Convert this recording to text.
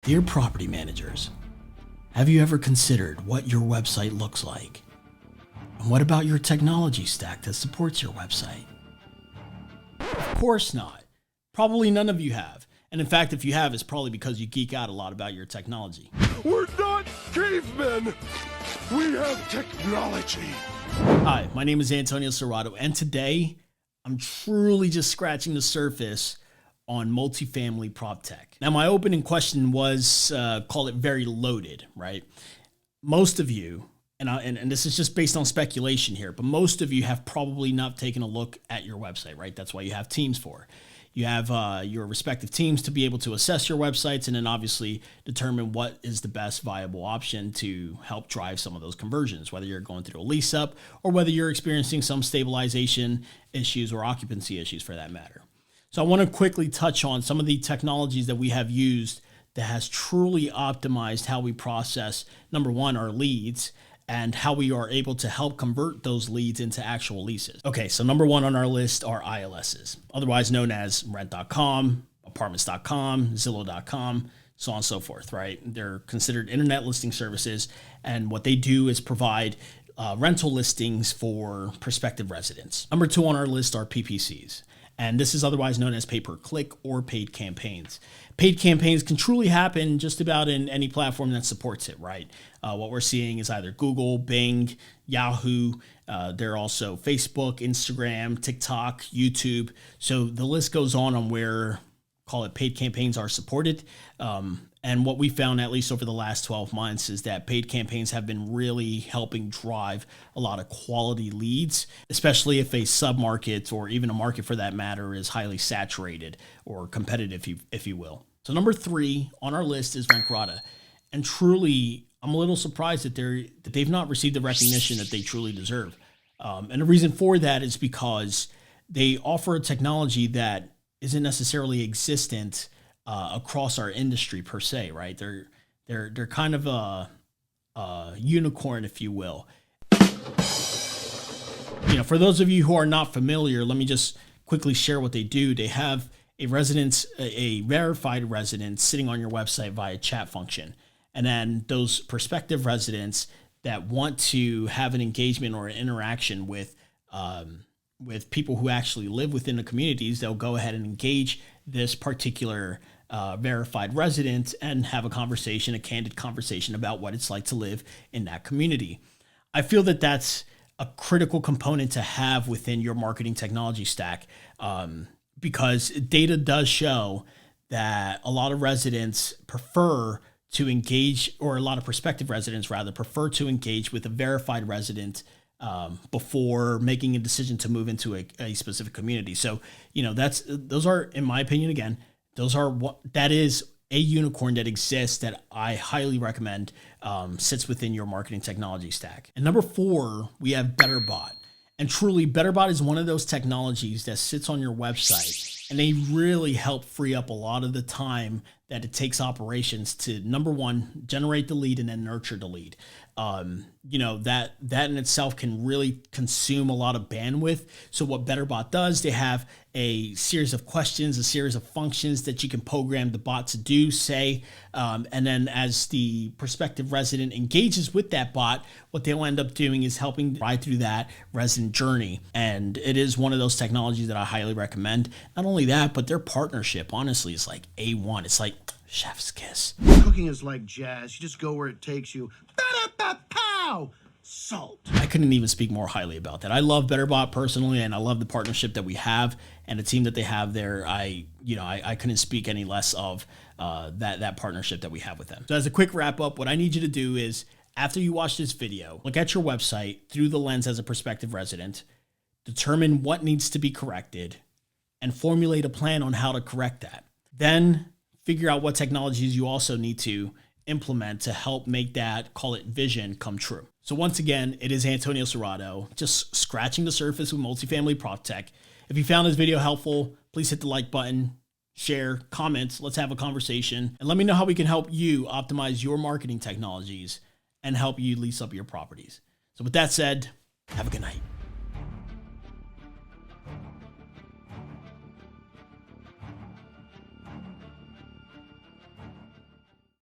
Dear property managers, have you ever considered what your website looks like? And what about your technology stack that supports your website? Of course not. Probably none of you have. And in fact, if you have, it's probably because you geek out a lot about your technology. We're not cavemen. We have technology. Hi, my name is Antonio Serrato, and today I'm truly just scratching the surface on multifamily prop tech. Now, my opening question was, call it very loaded, right? Most of you, and this is just based on speculation here, but most of you have probably not taken a look at your website, right? That's why you have teams for. You have your respective teams to be able to assess your websites and then obviously determine what is the best viable option to help drive some of those conversions, whether you're going through a lease up or whether you're experiencing some stabilization issues or occupancy issues for that matter. So I want to quickly touch on some of the technologies that we have used that has truly optimized how we process, number one, our leads, and how we are able to help convert those leads into actual leases. Okay, so number one on our list are ILSs, otherwise known as rent.com, apartments.com, Zillow.com, so on and so forth, right? They're considered internet listing services, and what they do is provide rental listings for prospective residents. Number two on our list are PPCs. And this is otherwise known as pay-per-click or paid campaigns. Paid campaigns can truly happen just about in any platform that supports it, right? What we're seeing is either Google, Bing, Yahoo. There are also Facebook, Instagram, TikTok, YouTube. So the list goes on where, call it, paid campaigns are supported. And what we found, at least over the last 12 months, is that paid campaigns have been really helping drive a lot of quality leads, especially if a submarket or even a market for that matter is highly saturated or competitive, if you will. So number three on our list is Rentgrata. And truly, I'm a little surprised that they've not received the recognition that they truly deserve. And the reason for that is because they offer a technology that isn't necessarily existent across our industry per se, right? They're kind of a unicorn, if you will. You know, for those of you who are not familiar, let me just quickly share what they do. They have a verified resident sitting on your website via chat function, and then those prospective residents that want to have an engagement or an interaction with people who actually live within the communities, they'll go ahead and engage this particular verified resident and have a candid conversation about what it's like to live in that community. I feel that that's a critical component to have within your marketing technology stack, because data does show that a lot of residents prefer to engage, or a lot of prospective residents rather, prefer to engage with a verified resident before making a decision to move into a specific community. So, you know, those are, in my opinion, again, that is a unicorn that exists that I highly recommend sits within your marketing technology stack. And number four, we have BetterBot. And truly, BetterBot is one of those technologies that sits on your website, and they really help free up a lot of the time that it takes operations to, number one, generate the lead and then nurture the lead. You know, that in itself can really consume a lot of bandwidth. So what BetterBot does, they have a series of questions, a series of functions that you can program the bot to do, say, and then as the prospective resident engages with that bot, what they'll end up doing is helping ride through that resident journey. And it is one of those technologies that I highly recommend. Not only that, but their partnership, honestly, is like A1. It's like chef's kiss. Cooking is like jazz. You just go where it takes you. Ba-da-ba-pow! Salt. I couldn't even speak more highly about that. I love BetterBot personally, and I love the partnership that we have and the team that they have there. I couldn't speak any less of that partnership that we have with them. So as a quick wrap up, what I need you to do is, after you watch this video, look at your website through the lens as a prospective resident, determine what needs to be corrected, and formulate a plan on how to correct that. Then figure out what technologies you also need to implement to help make that, call it, vision come true. So once again, it is Antonio Serrato, just scratching the surface with multifamily prop tech. If you found this video helpful, please hit the like button, share, comment, let's have a conversation, and let me know how we can help you optimize your marketing technologies and help you lease up your properties. So with that said, have a good night.